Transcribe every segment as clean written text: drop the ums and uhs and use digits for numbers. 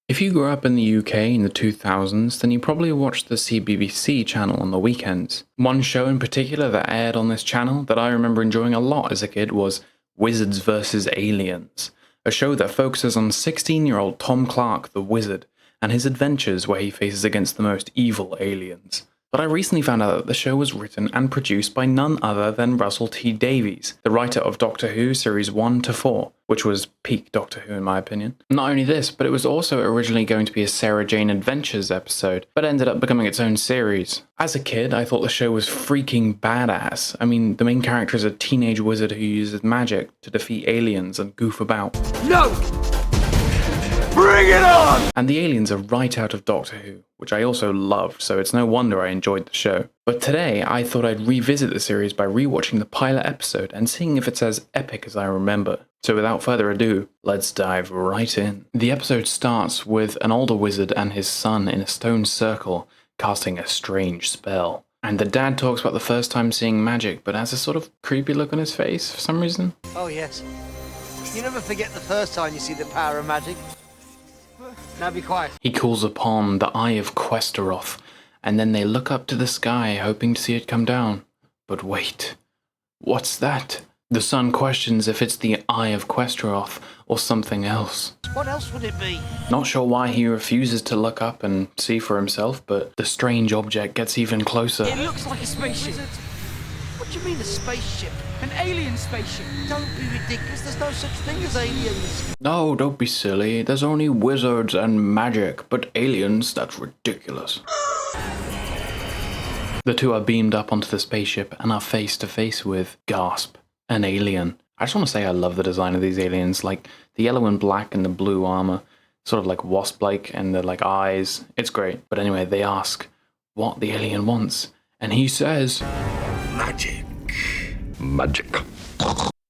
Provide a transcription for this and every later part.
If you grew up in the UK in the 2000s, then you probably watched the CBBC channel on the weekends. One show in particular that aired on this channel that I remember enjoying a lot as a kid was Wizards vs. Aliens, a show that focuses on 16-year-old Tom Clark, the wizard, and his adventures where he faces against the most evil aliens. But I recently found out that the show was written and produced by none other than Russell T Davies, the writer of Doctor Who Series 1 to 4, which was peak Doctor Who in my opinion. Not only this, but it was also originally going to be a Sarah Jane Adventures episode, but ended up becoming its own series. As a kid, I thought the show was freaking badass. I mean, the main character is a teenage wizard who uses magic to defeat aliens and goof about. No! Bring it on! And the aliens are right out of Doctor Who, which I also loved, so it's no wonder I enjoyed the show. But today, I thought I'd revisit the series by rewatching the pilot episode and seeing if it's as epic as I remember. So without further ado, let's dive right in. The episode starts with an older wizard and his son in a stone circle casting a strange spell. And the dad talks about the first time seeing magic, but has a sort of creepy look on his face for some reason. Oh yes. You never forget the first time you see the power of magic. Now be quiet. He calls upon the Eye of Questeroth, and then they look up to the sky hoping to see it come down. But wait, what's that? The son questions if it's the Eye of Questeroth or something else. What else would it be? Not sure why he refuses to look up and see for himself, but the strange object gets even closer. It looks like a spaceship. What do you mean a spaceship? An alien spaceship. Don't be ridiculous, there's no such thing as aliens. No, don't be silly. There's only wizards and magic, but aliens, that's ridiculous. The two are beamed up onto the spaceship and are face to face with, gasp, an alien. I just want to say I love the design of these aliens, like the yellow and black and the blue armor, sort of like wasp-like, and the like eyes. It's great. But anyway, they ask what the alien wants, and he says, Magic. Magic.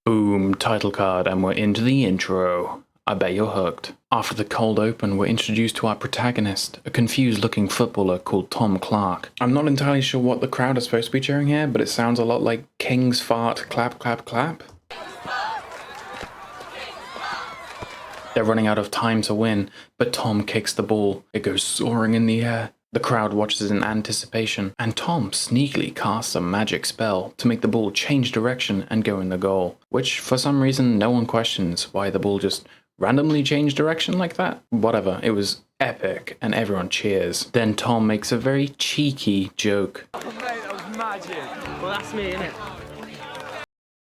Boom, title card, and we're into the intro. I bet you're hooked. After the cold open, we're introduced to our protagonist, a confused-looking footballer called Tom Clark. I'm not entirely sure what the crowd is supposed to be cheering here, but it sounds a lot like King's Fart Clap Clap Clap. They're running out of time to win, but Tom kicks the ball. It goes soaring in the air. The crowd watches in anticipation, and Tom sneakily casts a magic spell to make the ball change direction and go in the goal, which for some reason no one questions why the ball just randomly changed direction like that. Whatever, it was epic and everyone cheers. Then Tom makes a very cheeky joke. Oh, mate, that was magic. Well, that's me, innit?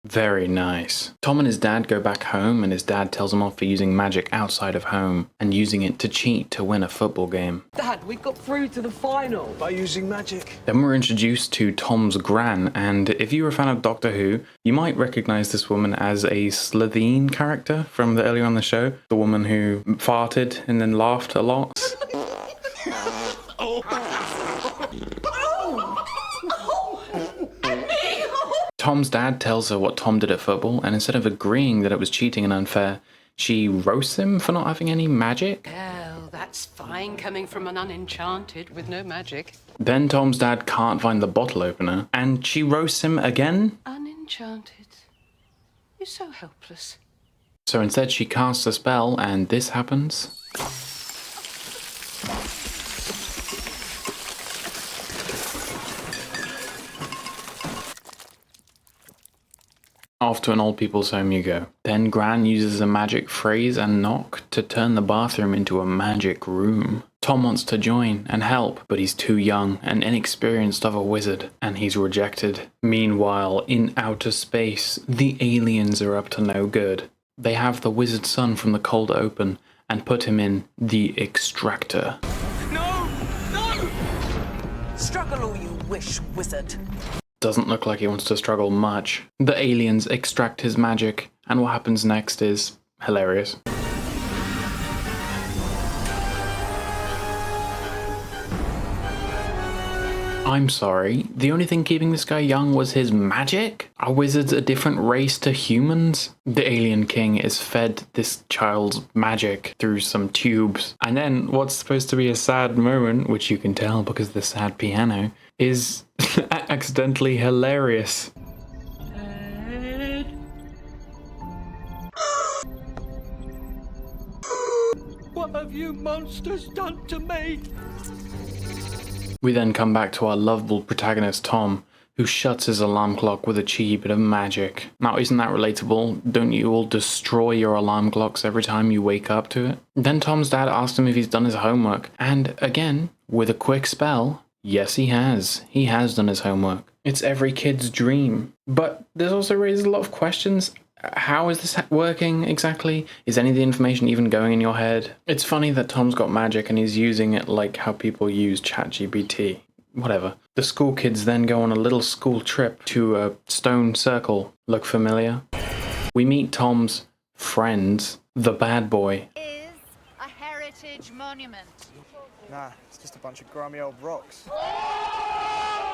Very nice. Tom and his dad go back home, and his dad tells him off for using magic outside of home and using it to cheat to win a football game. Dad, we got through to the final. By using magic. Then we're introduced to Tom's gran, and if you're a fan of Doctor Who, you might recognize this woman as a Slitheen character from the earlier on the show. The woman who farted and then laughed a lot. Tom's dad tells her what Tom did at football, and instead of agreeing that it was cheating and unfair, she roasts him for not having any magic. Well, that's fine coming from an unenchanted with no magic. Then Tom's dad can't find the bottle opener, and she roasts him again. Unenchanted? You're so helpless. So instead she casts a spell, and this happens. Off to an old people's home you go. Then Gran uses a magic phrase and knock to turn the bathroom into a magic room. Tom wants to join and help, but he's too young and inexperienced of a wizard, and he's rejected. Meanwhile, in outer space, the aliens are up to no good. They have the wizard's son from the cold open and put him in the extractor. No! No! Struggle all you wish, wizard. Doesn't look like he wants to struggle much. The aliens extract his magic, and what happens next is hilarious. I'm sorry, the only thing keeping this guy young was his magic? Are wizards a different race to humans? The alien king is fed this child's magic through some tubes. And then what's supposed to be a sad moment, which you can tell because of the sad piano, is accidentally hilarious. What have you monsters done to me? We then come back to our lovable protagonist Tom, who shuts his alarm clock with a cheeky bit of magic. Now, isn't that relatable? Don't you all destroy your alarm clocks every time you wake up to it? Then Tom's dad asks him if he's done his homework, and again, with a quick spell, yes he has. He has done his homework. It's every kid's dream. But this also raises a lot of questions. How is this working exactly? Is any of the information even going in your head? It's funny that Tom's got magic and he's using it like how people use ChatGPT. Whatever. The school kids then go on a little school trip to a stone circle. Look familiar? We meet Tom's friends, the bad boy. Is a heritage monument. Nah, it's just a bunch of grimy old rocks.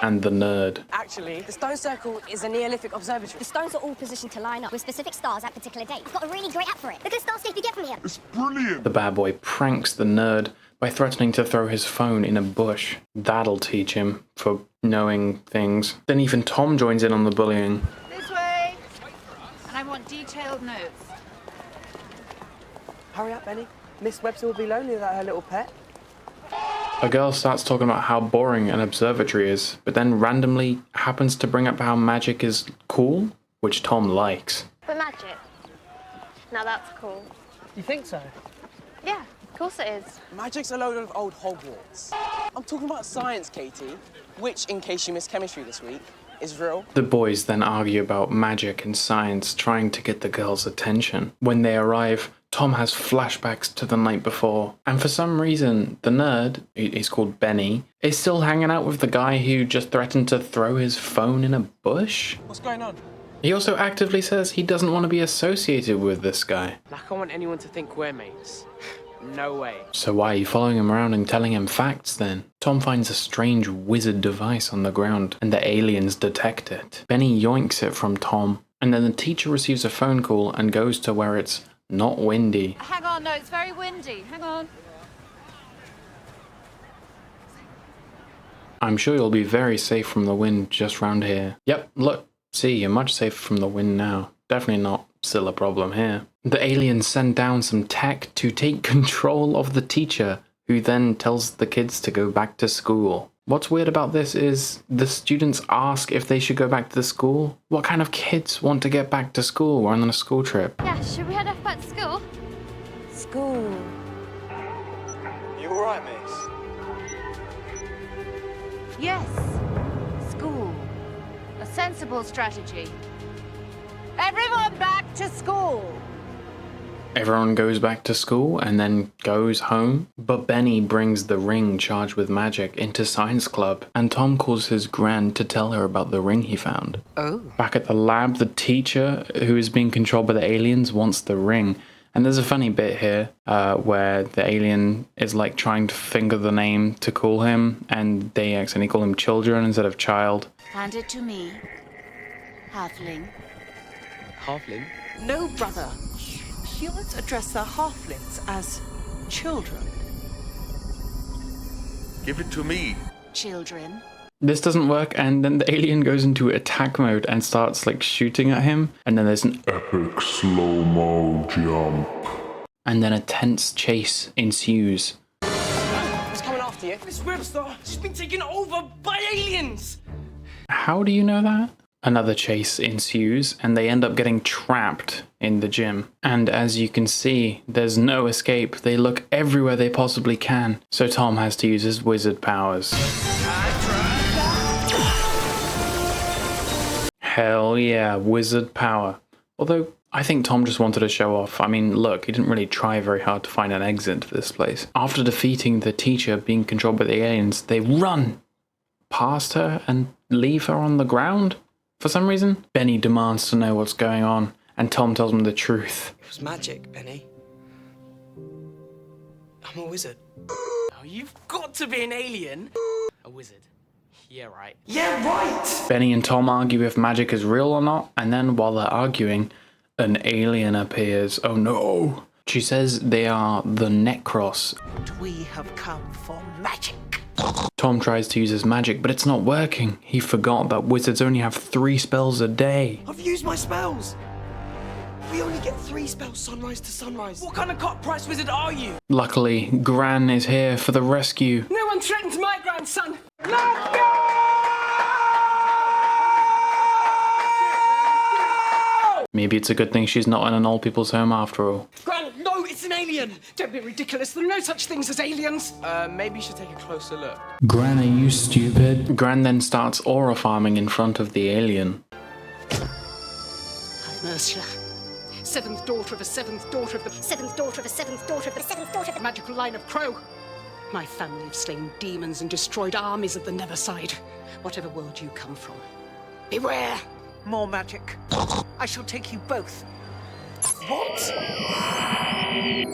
And the nerd. Actually, the stone circle is a Neolithic observatory. The stones are all positioned to line up with specific stars at particular dates. I've got a really great app for it. Look at the starscape you get from here. It's brilliant. The bad boy pranks the nerd by threatening to throw his phone in a bush. That'll teach him for knowing things. Then even Tom joins in on the bullying. This way. And I want detailed notes. Hurry up, Benny. Miss Webster will be lonely without her little pet. A girl starts talking about how boring an observatory is, but then randomly happens to bring up how magic is cool, which Tom likes. But magic. Now that's cool. You think so? Yeah, of course it is. Magic's a load of old Hogwarts. I'm talking about science, Katie, which, in case you missed chemistry this week, is real. The boys then argue about magic and science, trying to get the girls' attention. When they arrive, Tom has flashbacks to the night before, and for some reason, the nerd, he's called Benny, is still hanging out with the guy who just threatened to throw his phone in a bush. What's going on? He also actively says he doesn't want to be associated with this guy. Like I want anyone to think we're mates. No way. So why are you following him around and telling him facts then? Tom finds a strange wizard device on the ground, and the aliens detect it. Benny yoinks it from Tom, and then the teacher receives a phone call and goes to where it's not windy. Hang on, no, it's very windy. Hang on. I'm sure you'll be very safe from the wind just round here. Yep, look, see, you're much safer from the wind now. Definitely not still a problem here. The aliens send down some tech to take control of the teacher, who then tells the kids to go back to school. What's weird about this is the students ask if they should go back to the school. What kind of kids want to get back to school? We're on a school trip. Yeah, should we head off back to school? School. You alright, miss? Yes. School. A sensible strategy. Everyone back to school. Everyone goes back to school and then goes home, but Benny brings the ring charged with magic into science club, and Tom calls his gran to tell her about the ring he found. Oh. Back at the lab, the teacher, who is being controlled by the aliens, wants the ring. And there's a funny bit here where the alien is like trying to finger the name to call him, and they accidentally call him children instead of child. Hand it to me. Halfling. Halfling? No, brother. Humans address their halflings as children. Give it to me. Children. This doesn't work, and then the alien goes into attack mode and starts like shooting at him, and then there's an Epic slow-mo jump. and then a tense chase ensues. Who's coming after you? Miss Webster, she's been taken over by aliens! How do you know that? Another chase ensues, and they end up getting trapped in the gym. And as you can see, there's no escape. They look everywhere they possibly can. So Tom has to use his wizard powers. Hell yeah, wizard power. Although, I think Tom just wanted to show off. I mean, look, he didn't really try very hard to find an exit to this place. After defeating the teacher being controlled by the aliens, they run past her and leave her on the ground. For some reason, Benny demands to know what's going on, and Tom tells him the truth. It was magic, Benny. I'm a wizard. Oh, you've got to be an alien. A wizard. Yeah, right. Yeah, right! Benny and Tom argue if magic is real or not, and then while they're arguing, an alien appears. Oh no! She says they are the Necros. We have come for magic. Tom tries to use his magic, but it's not working. He forgot that wizards only have 3 spells a day. I've used my spells! We We only get 3 spells sunrise to sunrise. What kind of cut price wizard are you? Luckily, Gran is here for the rescue. No one threatens my grandson. Maybe it's a good thing she's not in an old people's home after all. Gran, no, it's an alien. Don't be ridiculous. There are no such things as aliens. Maybe you should take a closer look. Gran, are you stupid? Gran then starts aura farming in front of the alien. I'm Ursula, 7th daughter of a 7th daughter of the 7th daughter of a 7th daughter of the 7th daughter of the magical line of Crow. My family have slain demons and destroyed armies of the Neverside. Whatever world you come from, beware! More magic. I shall take you both.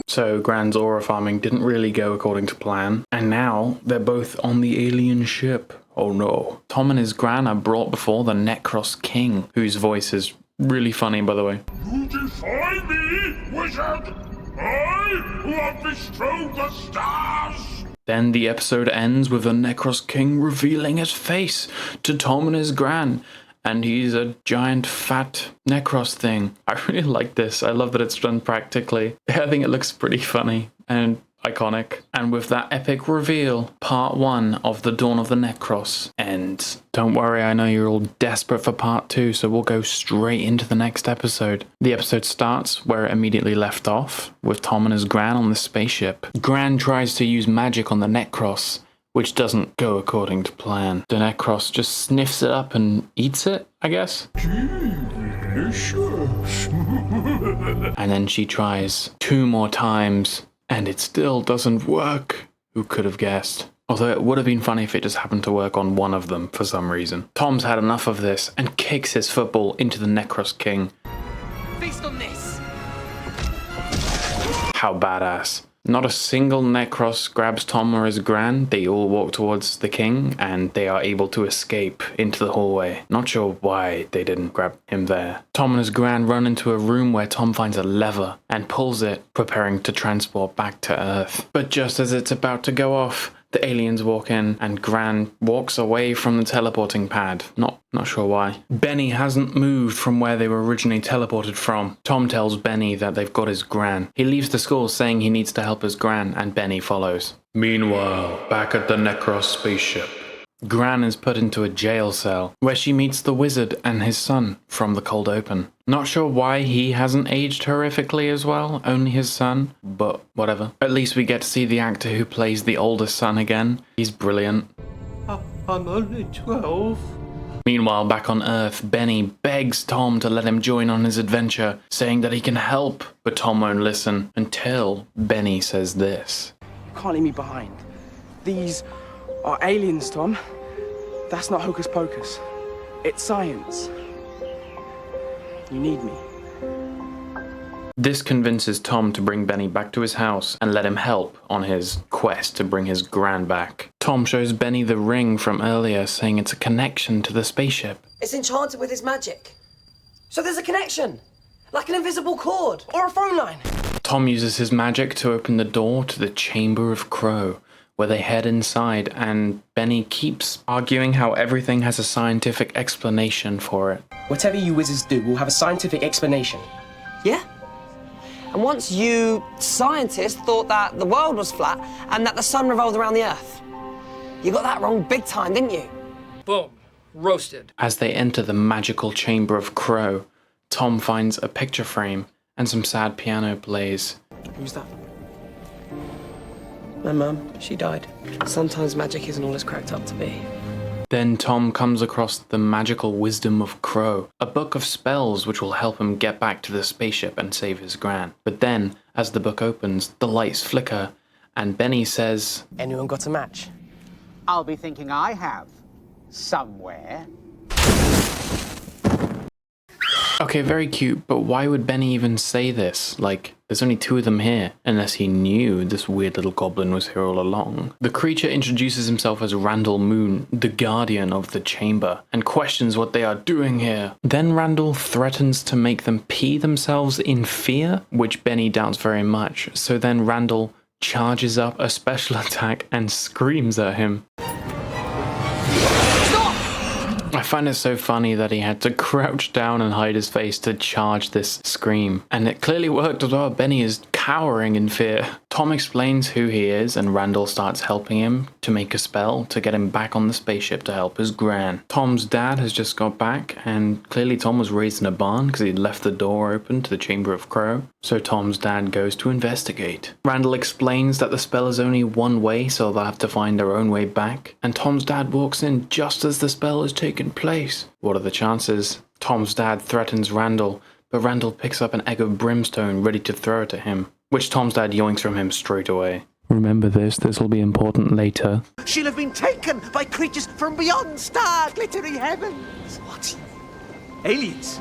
So Gran's aura farming didn't really go according to plan, and now they're both on the alien ship. Oh no. Tom and his Gran are brought before the Necros King, whose voice is really funny, by the way. You defy me, wizard! I who have bestrode the stars! Then the episode ends with the Necros King revealing his face to Tom and his Gran. And he's a giant fat Necros thing. I really like this. I love that it's done practically. I think it looks pretty funny and iconic. And with that epic reveal, part 1 of The Dawn of the Necros ends. Don't worry, I know you're all desperate for part 2, so we'll go straight into the next episode. The episode starts where it immediately left off, with Tom and his Gran on the spaceship. Gran tries to use magic on the Necros, which doesn't go according to plan. The Necros just sniffs it up and eats it, I guess? Delicious. And then she tries 2 more times, and it still doesn't work. Who could have guessed? Although it would have been funny if it just happened to work on one of them for some reason. Tom's had enough of this and kicks his football into the Necros King. Feast on this. How badass. Not a single Necros grabs Tom or his Gran. They all walk towards the king and they are able to escape into the hallway. Not sure why they didn't grab him there. Tom and his Gran run into a room where Tom finds a lever and pulls it, preparing to transport back to Earth. But just as it's about to go off, the aliens walk in and Gran walks away from the teleporting pad. Not sure why. Benny hasn't moved from where they were originally teleported from. Tom tells Benny that they've got his Gran. He leaves the school saying he needs to help his Gran, and Benny follows. Meanwhile, back at the Necros spaceship. Gran is put into a jail cell, where she meets the wizard and his son from the cold open. Not sure why he hasn't aged horrifically as well, only his son, but whatever. At least we get to see the actor who plays the oldest son again. He's brilliant. I'm only 12. Meanwhile, back on Earth, Benny begs Tom to let him join on his adventure, saying that he can help, but Tom won't listen until Benny says this. You can't leave me behind. These are aliens, Tom. That's not hocus pocus. It's science. You need me. This convinces Tom to bring Benny back to his house and let him help on his quest to bring his Gran back. Tom shows Benny the ring from earlier, saying it's a connection to the spaceship. It's enchanted with his magic. So there's a connection, like an invisible cord. Or a phone line. Tom uses his magic to open the door to the Chamber of Crow, where they head inside, and Benny keeps arguing how everything has a scientific explanation for it. Whatever you wizards do will have a scientific explanation. Yeah? And once you scientists thought that the world was flat and that the sun revolved around the earth. You got that wrong big time, didn't you? Boom. Roasted. As they enter the magical Chamber of Crow, Tom finds a picture frame and some sad piano plays. Who's that? My mum, she died. Sometimes magic isn't all it's cracked up to be. Then Tom comes across the Magical Wisdom of Crow, a book of spells which will help him get back to the spaceship and save his Gran. But then, as the book opens, the lights flicker, and Benny says, Anyone got a match? I'll be thinking I have. Somewhere. Okay, very cute, but why would Benny even say this? Like, there's only 2 of them here, unless he knew this weird little goblin was here all along. The creature introduces himself as Randall Moon, the guardian of the chamber, and questions what they are doing here. Then Randall threatens to make them pee themselves in fear, which Benny doubts very much, so then Randall charges up a special attack and screams at him. I find it so funny that he had to crouch down and hide his face to charge this scream. And it clearly worked as well. Benny is cowering in fear. Tom explains who he is and Randall starts helping him to make a spell to get him back on the spaceship to help his gran. Tom's dad has just got back and clearly Tom was raised in a barn because he'd left the door open to the Chamber of Crow. So Tom's dad goes to investigate. Randall explains that the spell is only one way, so they'll have to find their own way back. And Tom's dad walks in just as the spell is taking place. What are the chances? Tom's dad threatens Randall, but Randall picks up an egg of brimstone ready to throw it at him, which Tom's dad yoinks from him straight away. Remember this will be important later. She'll have been taken by creatures from beyond star glittering heavens. What? Aliens?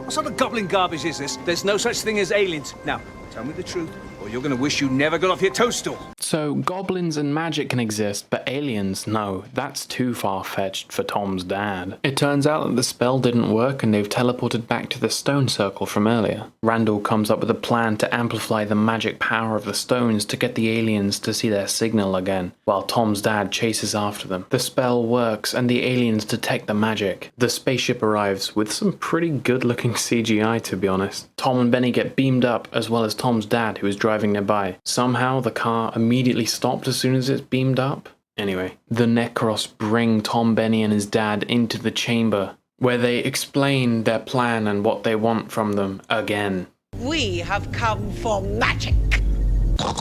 What sort of goblin garbage is this? There's no such thing as aliens. Now, tell me the truth, or you're gonna wish you never got off your toadstool. So, goblins and magic can exist, but aliens, no. That's too far-fetched for Tom's dad. It turns out that the spell didn't work and they've teleported back to the stone circle from earlier. Randall comes up with a plan to amplify the magic power of the stones to get the aliens to see their signal again, while Tom's dad chases after them. The spell works and the aliens detect the magic. The spaceship arrives with some pretty good-looking CGI, to be honest. Tom and Benny get beamed up, as well as Tom's dad, who is driving nearby. Somehow, the car immediately stopped as soon as it's beamed up. Anyway, the Necros bring Tom, Benny and his dad into the chamber, where they explain their plan and what they want from them again. We have come for magic.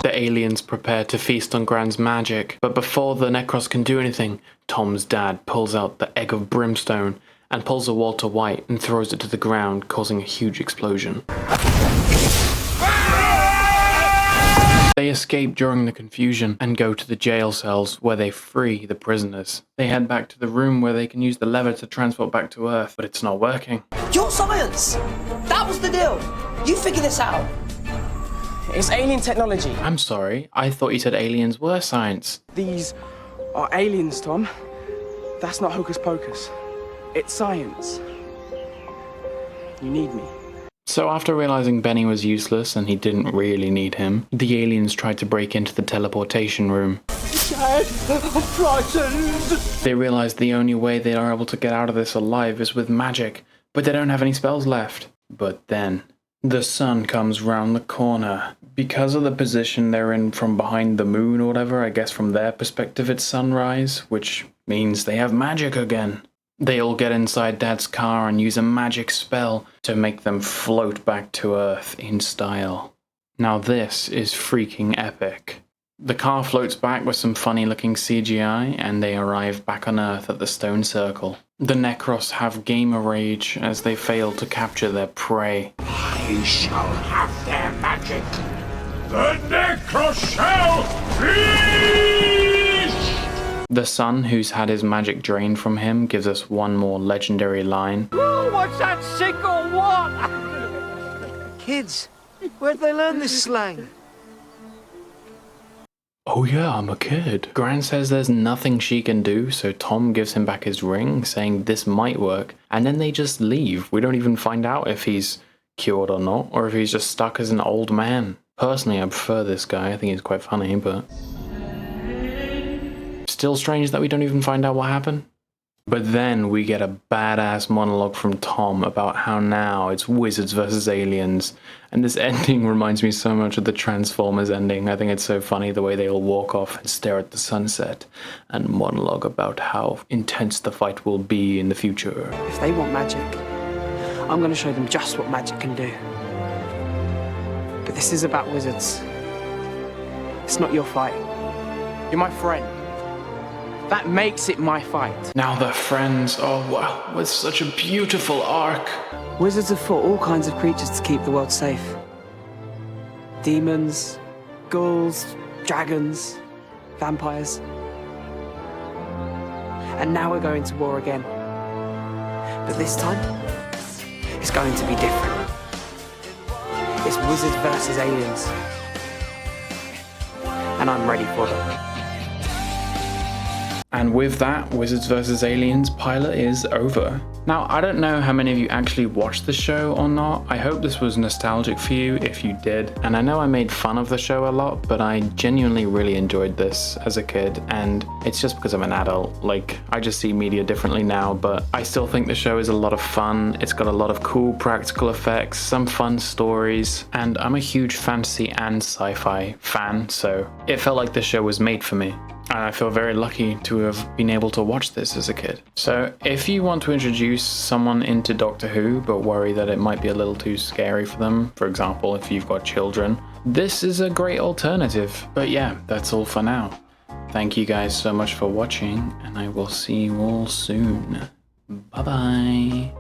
The aliens prepare to feast on Gran's magic, but before the Necros can do anything, Tom's dad pulls out the egg of brimstone and pulls a Walter White and throws it to the ground, causing a huge explosion. They escape during the confusion and go to the jail cells where they free the prisoners. They head back to the room where they can use the lever to transport back to Earth, but it's not working. Your science! That was the deal! You figure this out! It's alien technology. I'm sorry, I thought you said aliens were science. These are aliens, Tom. That's not hocus pocus. It's science. You need me. So after realizing Benny was useless and he didn't really need him, the aliens tried to break into the teleportation room. Dad, I'm frightened. They realize the only way they are able to get out of this alive is with magic, but they don't have any spells left. But then, the sun comes round the corner. Because of the position they're in from behind the moon or whatever, I guess from their perspective it's sunrise, which means they have magic again. They all get inside Dad's car and use a magic spell to make them float back to Earth in style. Now this is freaking epic. The car floats back with some funny looking CGI and they arrive back on Earth at the stone circle. The Necros have gamer rage as they fail to capture their prey. I shall have their magic. The Necros shall feast! The sun, who's had his magic drained from him, gives us one more legendary line. Whoa, what's that sick or what? Kids, where'd they learn this slang? Oh yeah, I'm a kid. Gran says there's nothing she can do, so Tom gives him back his ring, saying this might work, and then they just leave. We don't even find out if he's cured or not, or if he's just stuck as an old man. Personally, I prefer this guy. I think he's quite funny, but still strange that we don't even find out what happened. But then we get a badass monologue from Tom about how now it's wizards versus aliens. And this ending reminds me so much of the Transformers ending. I think it's so funny the way they all walk off and stare at the sunset and monologue about how intense the fight will be in the future. If they want magic, I'm going to show them just what magic can do. But this is about wizards. It's not your fight. You're my friend. That makes it my fight. Now they're friends. Oh wow, with such a beautiful arc. Wizards have fought all kinds of creatures to keep the world safe. Demons, ghouls, dragons, vampires. And now we're going to war again. But this time, it's going to be different. It's wizards versus aliens. And I'm ready for them. And with that, Wizards vs. Aliens pilot is over. Now, I don't know how many of you actually watched the show or not. I hope this was nostalgic for you if you did. And I know I made fun of the show a lot, but I genuinely really enjoyed this as a kid. And it's just because I'm an adult. Like, I just see media differently now, but I still think the show is a lot of fun. It's got a lot of cool practical effects, some fun stories, and I'm a huge fantasy and sci-fi fan, so it felt like the show was made for me. And I feel very lucky to have been able to watch this as a kid. So if you want to introduce someone into Doctor Who, but worry that it might be a little too scary for them, for example, if you've got children, this is a great alternative. But yeah, that's all for now. Thank you guys so much for watching, and I will see you all soon. Bye-bye.